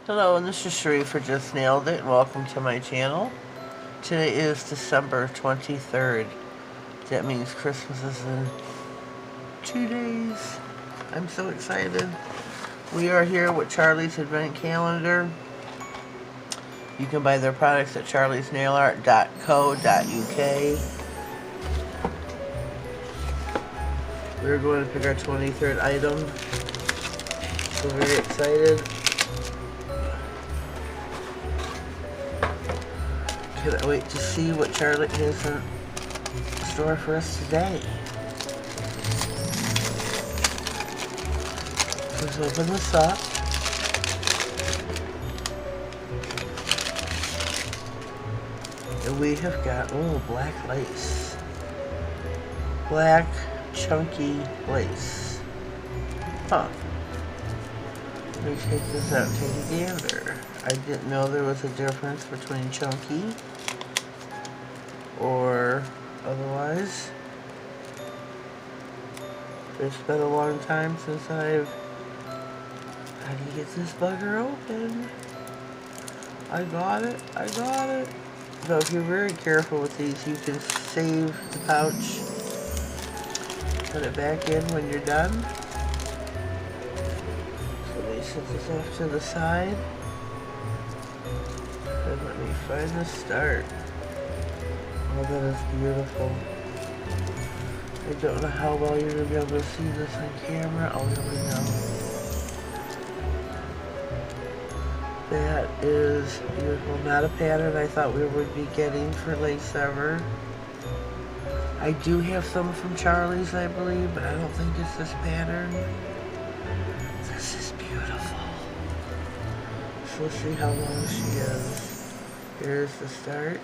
Hello, and this is Sheree for Just Nailed It. Welcome to my channel. Today is December 23rd. That means Christmas is in 2 days. I'm so excited. We are here with Charlie's Advent Calendar. You can buy their products at charliesnailart.co.uk. We're going to pick our 23rd item. So very excited. Can't wait to see what Charlotte has in store for us today. Let's open this up. And we have got, black lace. Black, chunky lace. Huh. Let me take this out and take a gander. I didn't know there was a difference between chunky or otherwise. It's been a long time since I've had to get this bugger open. I got it. So if you're very careful with these, you can save the pouch. Put it back in when you're done. So let me set this off to the side. And let me find the start. Oh, that is beautiful. I don't know how well you're going to be able to see this on camera. Oh, here we go. That is beautiful. Not a pattern I thought we would be getting for lace ever. I do have some from Charlie's, I believe, but I don't think it's this pattern. This is beautiful. So let's see how long she is. Here's the start.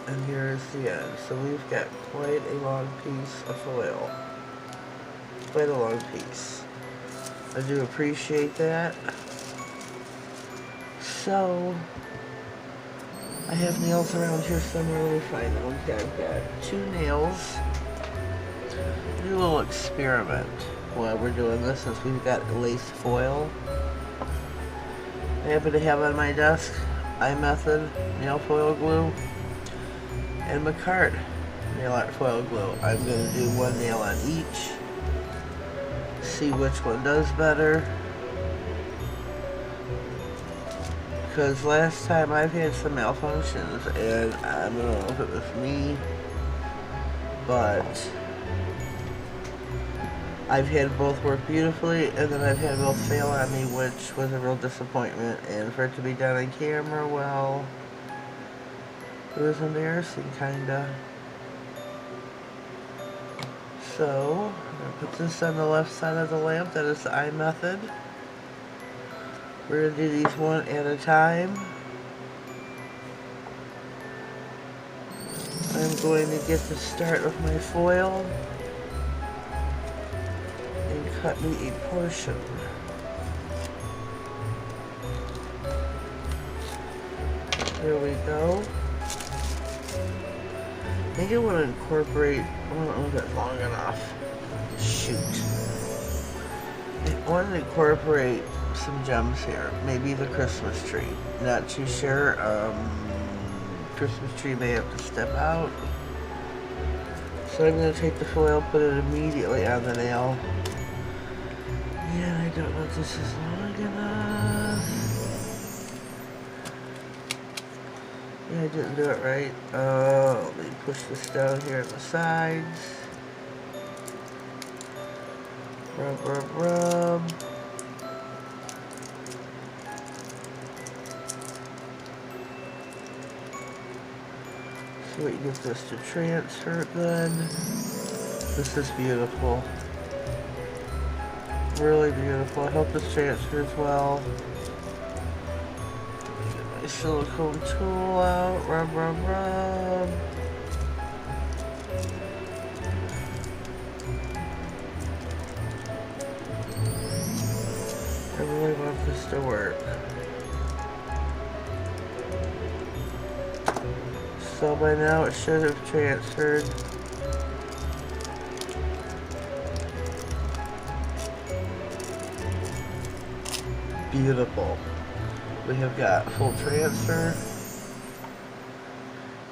And here's the end. So we've got quite a long piece of foil. Quite a long piece. I do appreciate that. So, I have nails around here somewhere. Let me find them. Okay, I've got 2 nails. Do a little experiment while we're doing this since we've got lace foil. I happen to have on my desk iMethod nail foil glue and McCart nail art foil glue. I'm going to do 1 nail on each. See which one does better. Because last time I've had some malfunctions and I don't know if it was me, but I've had both work beautifully and then I've had both fail on me, which was a real disappointment. And for it to be done on camera, well, it was embarrassing, kinda. So, I'm going to put this on the left side of the lamp. That is the iMethod. We're going to do these one at a time. I'm going to get the start of my foil and cut me a portion. There we go. I think I want to incorporate, I don't know if that's long enough. Shoot. I want to incorporate some gems here. Maybe the Christmas tree. Not too sure. Christmas tree may have to step out. So I'm going to take the foil, put it immediately on the nail. Yeah, I don't know if this is long enough. Yeah, I didn't do it right. Let me push this down here on the sides. Rub, rub, rub. So we can get this to transfer good. This is beautiful. Really beautiful. I hope this transfers well. Get my silicone tool out. Rub, rub, rub. I really want this to work. So by now it should have transferred. beautiful. We have got full transfer.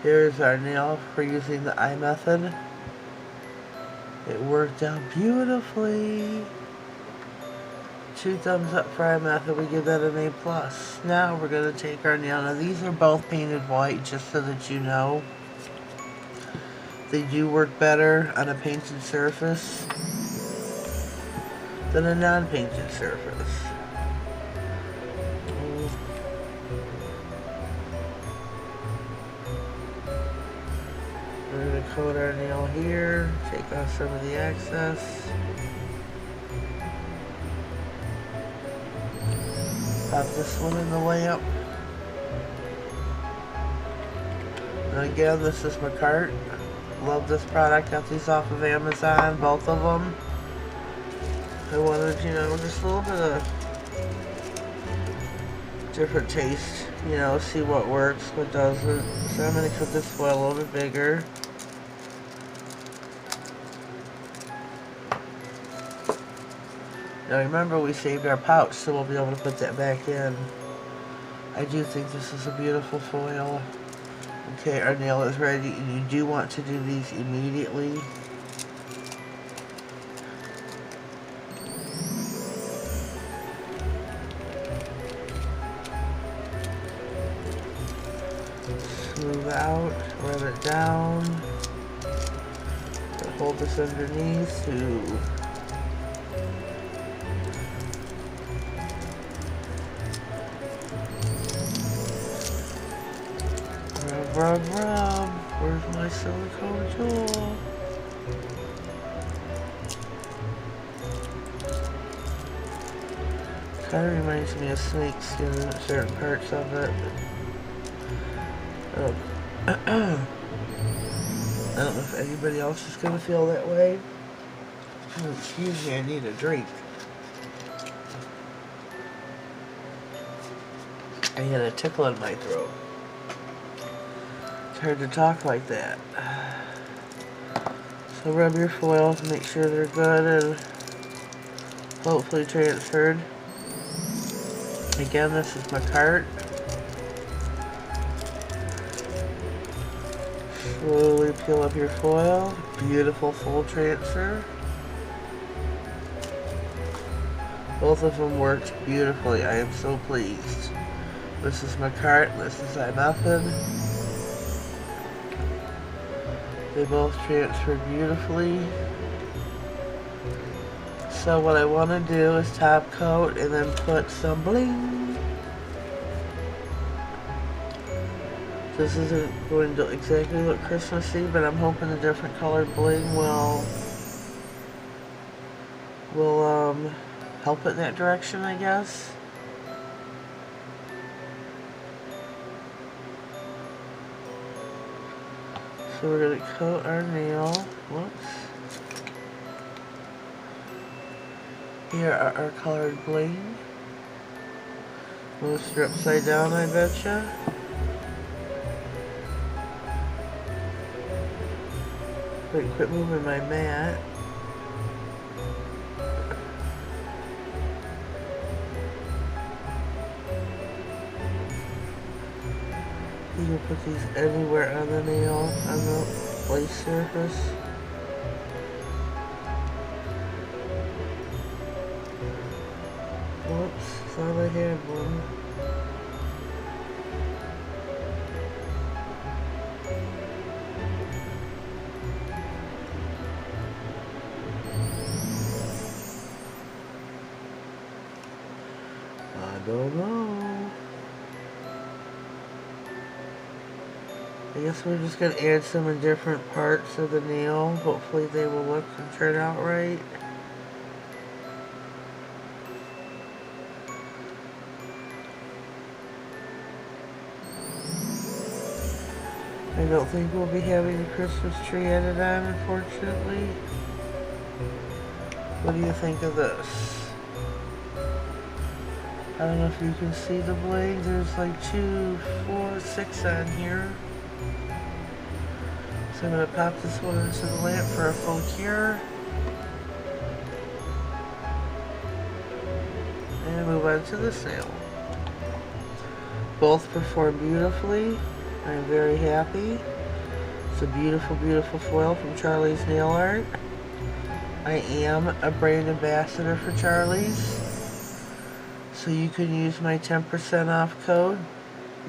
Here's our nail for using the eye method. It worked out beautifully. 2 thumbs up for eye method. We give that an A+. Now we're going to take our nail. Now these are both painted white, just so that you know. They do work better on a painted surface than a non-painted surface. We're going to coat our nail here, take off some of the excess. Pop this one in the lamp. And again, this is my cart. Love this product. Got these off of Amazon, both of them. I wanted, you know, just a little bit of different taste, you know, see what works, what doesn't. So I'm going to cut this foil a little bit bigger. Now remember, we saved our pouch, so we'll be able to put that back in. I do think this is a beautiful foil. Okay, our nail is ready, and you do want to do these immediately. Smooth out, rub it down, and hold this underneath to rub, rub. Where's my silicone tool? Kind of reminds me of snake skin in certain parts of it. I don't know if anybody else is going to feel that way. Oh, excuse me, I need a drink. I had a tickle in my throat. It's hard to talk like that. So rub your foil to make sure they're good and hopefully transferred. Again, this is my cart. Slowly peel up your foil. Beautiful full transfer. Both of them worked beautifully. I am so pleased. This is my cart. This is my method. They both transferred beautifully. So what I want to do is top coat and then put some bling. This isn't going to exactly look Christmassy, but I'm hoping a different colored bling will help it in that direction, I guess. So we're going to coat our nail. Whoops. Here are our colored bling. Most are upside down, I betcha. Wait, quit moving my mat. You can put these anywhere on the nail, on the lace surface. Whoops, thought I had one. I don't know. I guess we're just going to add some in different parts of the nail. Hopefully they will look and turn out right. I don't think we'll be having a Christmas tree added on, unfortunately. What do you think of this? I don't know if you can see the bling. There's like 2, 4, 6 on here. So I'm going to pop this one into the lamp for a full cure. and move on to this nail. Both perform beautifully. I'm very happy. It's a beautiful, beautiful foil from Charlie's Nail Art. I am a brand ambassador for Charlie's, so you can use my 10% off code,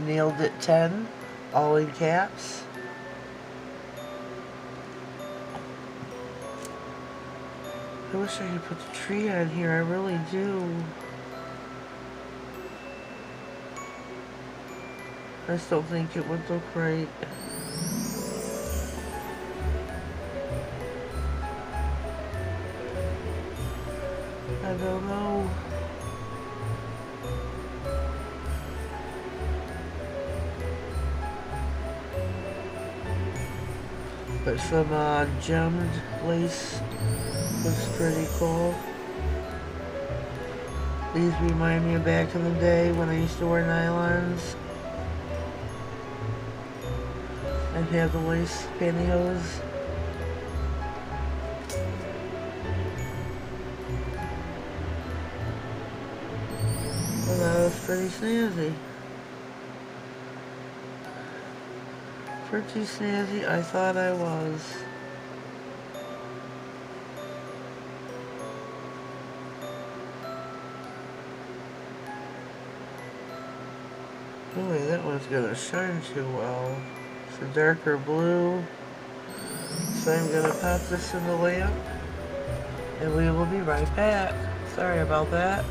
NailedIt10, all in caps. I wish I could put the tree on here, I really do. I just don't think it would look right. I don't know. But some gemmed lace looks pretty cool. These remind me of back in the day when I used to wear nylons. I'd have the lace pantyhose. Well, that was pretty snazzy. Pretty snazzy, I thought I was. Boy, that one's gonna shine too well. It's a darker blue. So I'm gonna pop this in the lamp. And we will be right back. Sorry about that.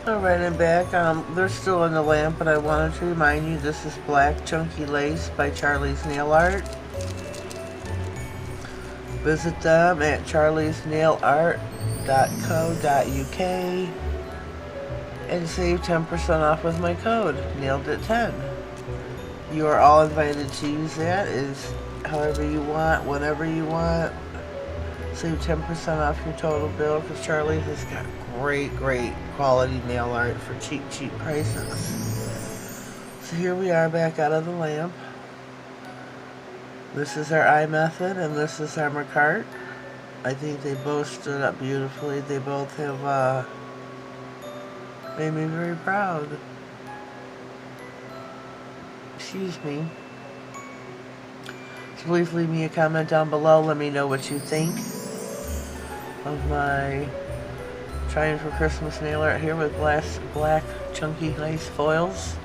Alright, I'm back. They're still in the lamp, but I wanted to remind you this is Black Chunky Lace by Charlie's Nail Art. Visit them at charliesnailart.co.uk and save 10% off with my code, NailedIt10. You are all invited to use that. Is however you want, whenever you want. Save 10% off your total bill because Charlie's has got great quality nail art for cheap prices. So here we are back out of the lamp. This is our eye method and this is our Mercart. I think they both stood up beautifully. They both have made me very proud. Excuse me. So please leave me a comment down below. Let me know what you think of my trying for Christmas nail art here with black chunky lace foils.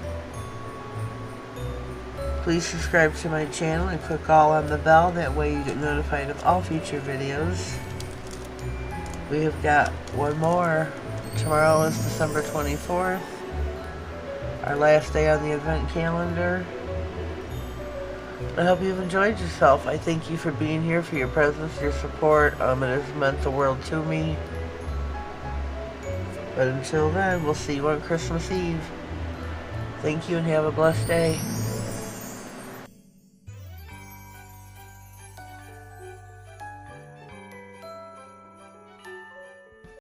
Please subscribe to my channel and click all on the bell. That way you get notified of all future videos. We have got one more. Tomorrow is December 24th. Our last day on the event calendar. I hope you've enjoyed yourself. I thank you for being here, for your presence, your support. It has meant the world to me. But until then, we'll see you on Christmas Eve. Thank you and have a blessed day.